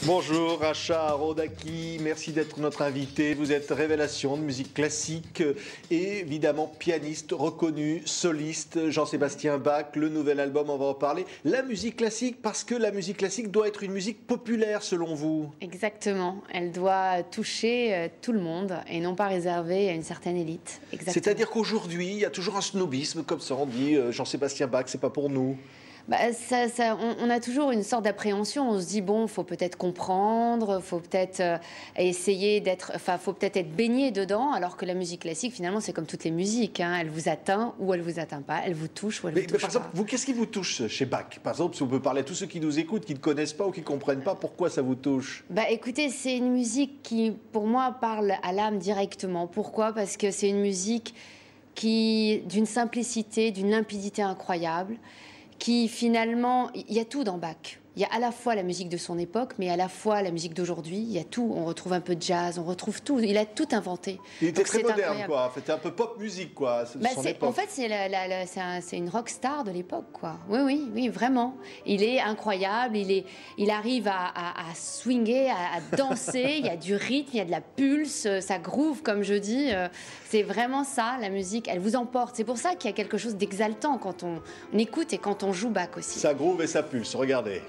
Bonjour, Racha Arodaki, merci d'être notre invité. Vous êtes révélation de musique classique et évidemment pianiste reconnu, soliste, Jean-Sébastien Bach, le nouvel album, on va en parler. La musique classique, parce que la musique classique doit être une musique populaire selon vous. Exactement, elle doit toucher tout le monde et non pas réservée à une certaine élite. C'est-à-dire qu'aujourd'hui, il y a toujours un snobisme, comme ça on dit, Jean-Sébastien Bach, c'est pas pour nous. On a toujours une sorte d'appréhension. On se dit bon, faut peut-être comprendre, faut peut-être essayer d'être, enfin, faut peut-être être baigné dedans. Alors que la musique classique, finalement, c'est comme toutes les musiques. Hein. Elle vous atteint ou elle vous atteint pas. Elle vous touche ou elle vous touche par exemple, pas. vous, qu'est-ce qui vous touche chez Bach? Par exemple, si on peut parler à tous ceux qui nous écoutent, qui ne connaissent pas ou qui ne comprennent pas, pourquoi ça vous touche? Écoutez, c'est une musique qui, pour moi, parle à l'âme directement. Pourquoi? Parce que c'est une musique qui, d'une simplicité, d'une limpidité incroyable. Qui finalement, il y a tout dans Bach. Il y a à la fois la musique de son époque, mais à la fois la musique d'aujourd'hui. Il y a tout. On retrouve un peu de jazz, on retrouve tout. Il a tout inventé. Il était très moderne, quoi. C'était un peu pop musique, quoi. En fait, c'est une rock star de l'époque, quoi. Oui, vraiment. Il est incroyable. Il arrive à swinger, à danser. Il y a du rythme, il y a de la pulse, ça groove, comme je dis. C'est vraiment ça, la musique. Elle vous emporte. C'est pour ça qu'il y a quelque chose d'exaltant quand on écoute et quand on joue Bach aussi. Ça groove et ça pulse. Regardez.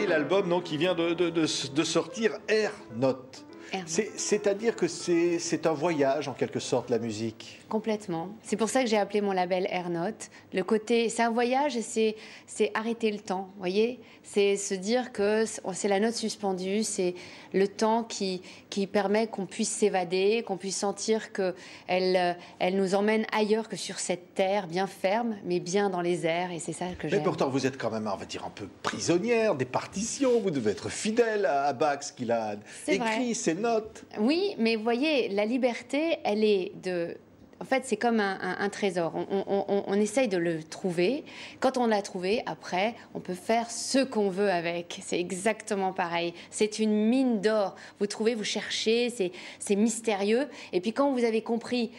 L'album donc, qui vient de sortir, Air Note. C'est-à-dire que c'est un voyage en quelque sorte, la musique. Complètement. C'est pour ça que j'ai appelé mon label Air Note. Le côté, c'est un voyage et c'est arrêter le temps, vous voyez. C'est se dire que c'est la note suspendue, c'est le temps qui permet qu'on puisse s'évader, qu'on puisse sentir qu'elle nous emmène ailleurs que sur cette terre bien ferme, mais bien dans les airs. Et c'est ça que j'aime. Mais pourtant, vous êtes quand même, on va dire, un peu prisonnière des partitions. Vous devez être fidèle à Bach, ce qu'il a écrit, ses notes. Oui, mais vous voyez, la liberté, elle est de... En fait, c'est comme un trésor. On essaye de le trouver. Quand on l'a trouvé, après, on peut faire ce qu'on veut avec. C'est exactement pareil. C'est une mine d'or. Vous trouvez, vous cherchez, c'est mystérieux. Et puis quand vous avez compris...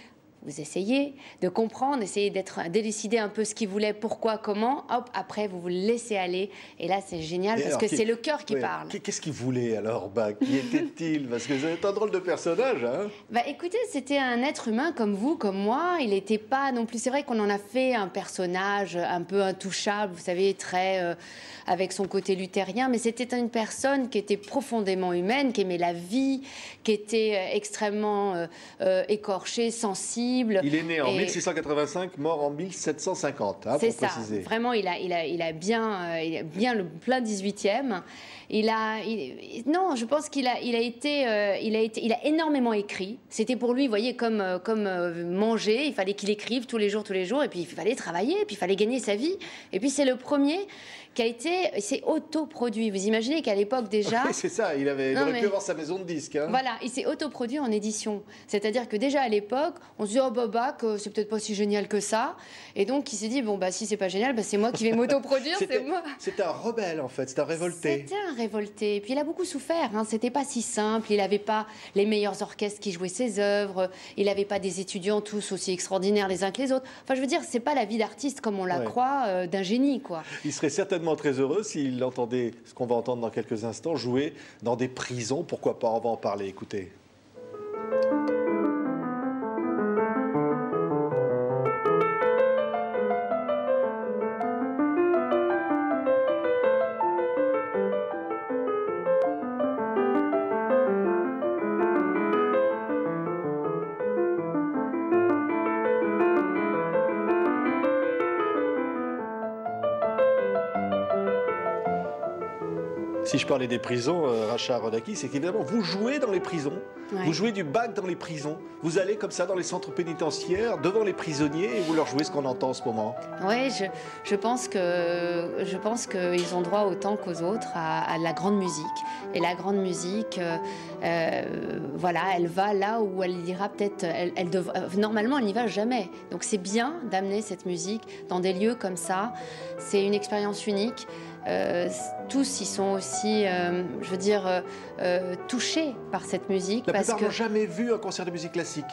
Vous essayez de comprendre, essayez d'élucider un peu ce qu'il voulait, pourquoi, comment. Hop, après, vous vous laissez aller. Et là, c'est génial parce que c'est le cœur qui parle. Qu'est-ce qu'il voulait alors, Bach? Qui était-il? Parce que c'est un drôle de personnage, hein? Écoutez, c'était un être humain comme vous, comme moi. Il n'était pas non plus... C'est vrai qu'on en a fait un personnage un peu intouchable, vous savez, très... avec son côté luthérien. Mais c'était une personne qui était profondément humaine, qui aimait la vie, qui était extrêmement écorchée, sensible. Il est né en 1685, mort en 1750, hein, c'est pour ça. préciser. Vraiment, il a bien le plein 18e. Non, je pense qu'il a énormément écrit. C'était pour lui, vous voyez, comme manger. Il fallait qu'il écrive tous les jours, et puis il fallait travailler, et puis il fallait gagner sa vie. Et puis c'est le premier il s'est autoproduit. Vous imaginez qu'à l'époque déjà... Oui, c'est ça, il aurait pu avoir sa maison de disques. Hein. Voilà, il s'est autoproduit en édition. C'est-à-dire que déjà à l'époque, on se dit, oh Bach, c'est peut-être pas si génial que ça. Et donc il s'est dit, bon, si c'est pas génial, c'est moi qui vais m'autoproduire, c'est moi. C'était un rebelle en fait, c'était un révolté. C'était un révolté. Et puis il a beaucoup souffert, hein. C'était pas si simple. Il n'avait pas les meilleurs orchestres qui jouaient ses œuvres. Il n'avait pas des étudiants tous aussi extraordinaires les uns que les autres. Enfin, je veux dire, c'est pas la vie d'artiste comme on la croit, d'un génie, quoi. Il serait certainement très heureux s'il entendait ce qu'on va entendre dans quelques instants, jouer dans des prisons. Pourquoi pas? On va en parler, écoutez. Si je parlais des prisons, Racha Arodaki, c'est qu'évidemment, vous jouez dans les prisons, vous jouez du Bach dans les prisons, vous allez comme ça dans les centres pénitentiaires, devant les prisonniers, et vous leur jouez ce qu'on entend en ce moment. Oui, je pense qu'ils ont droit autant qu'aux autres à la grande musique. Et la grande musique, voilà, elle va là où elle ira peut-être... normalement, elle n'y va jamais. Donc c'est bien d'amener cette musique dans des lieux comme ça. C'est une expérience unique. Tous ils sont aussi, je veux dire, touchés par cette musique. La plupart n'ont jamais vu un concert de musique classique.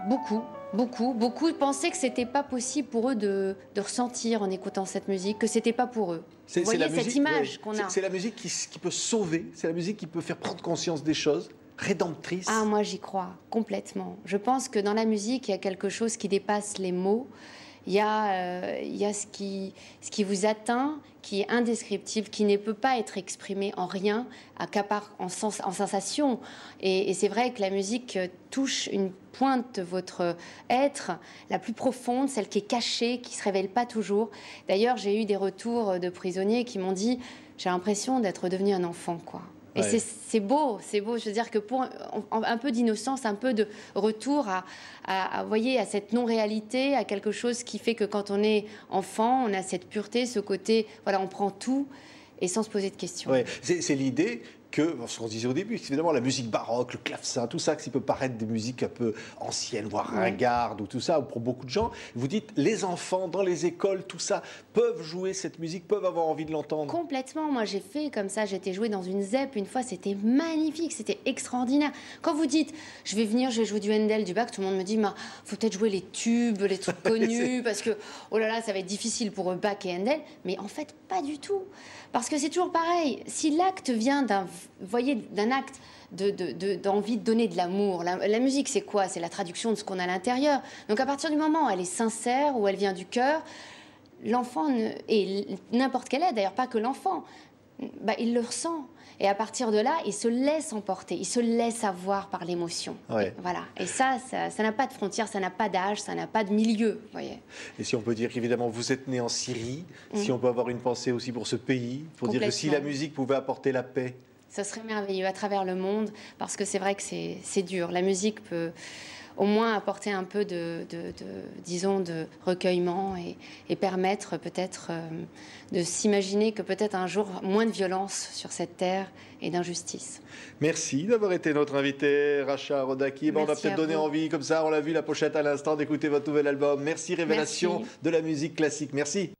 Beaucoup pensaient que c'était pas possible pour eux de ressentir en écoutant cette musique, que c'était pas pour eux. Vous voyez cette image qu'on a. C'est la musique qui peut sauver, c'est la musique qui peut faire prendre conscience des choses, rédemptrice. Ah, moi j'y crois, complètement. Je pense que dans la musique, il y a quelque chose qui dépasse les mots. Il y a ce qui vous atteint, qui est indescriptible, qui ne peut pas être exprimé en rien, qu'à part en sensation. Et c'est vrai que la musique touche une pointe de votre être, la plus profonde, celle qui est cachée, qui ne se révèle pas toujours. D'ailleurs, j'ai eu des retours de prisonniers qui m'ont dit « j'ai l'impression d'être devenu un enfant, quoi ». Et ouais. C'est beau. Je veux dire que pour un peu d'innocence, un peu de retour voyez, à cette non-réalité, à quelque chose qui fait que quand on est enfant, on a cette pureté, ce côté, voilà, on prend tout et sans se poser de questions. Ouais. C'est l'idée que, ce qu'on disait au début, évidemment, la musique baroque, le clavecin, tout ça, qui peut paraître des musiques un peu anciennes, voire ringardes, ou tout ça, ou pour beaucoup de gens, vous dites, les enfants, dans les écoles, tout ça, peuvent jouer cette musique, peuvent avoir envie de l'entendre. Complètement. Moi, j'ai fait comme ça, j'ai été jouer dans une ZEP une fois, c'était magnifique, c'était extraordinaire. Quand vous dites, je vais venir, je vais jouer du Handel, du Bach, tout le monde me dit, faut peut-être jouer les tubes, les trucs connus, parce que, oh là là, ça va être difficile pour eux, Bach et Handel. Mais en fait, pas du tout. Parce que c'est toujours pareil. Si l'acte vient d'un acte d'envie de donner de l'amour. La musique, c'est quoi? C'est la traduction de ce qu'on a à l'intérieur. Donc à partir du moment où elle est sincère, où elle vient du cœur, l'enfant, et n'importe quel aide, d'ailleurs pas que l'enfant, il le ressent. Et à partir de là, il se laisse emporter, il se laisse avoir par l'émotion. Ouais. Voilà. Et ça n'a pas de frontières, ça n'a pas d'âge, ça n'a pas de milieu. Voyez. Et si on peut dire qu'évidemment, vous êtes né en Syrie, si on peut avoir une pensée aussi pour ce pays, pour dire que si la musique pouvait apporter la paix. Ça serait merveilleux à travers le monde, parce que c'est vrai que c'est dur. La musique peut au moins apporter un peu disons, de recueillement et permettre peut-être de s'imaginer que peut-être un jour moins de violence sur cette terre et d'injustice. Merci d'avoir été notre invité, Racha Arodaki. On a peut-être donné envie, comme ça, on l'a vu la pochette à l'instant, d'écouter votre nouvel album. Merci, Révélation de la musique classique. Merci.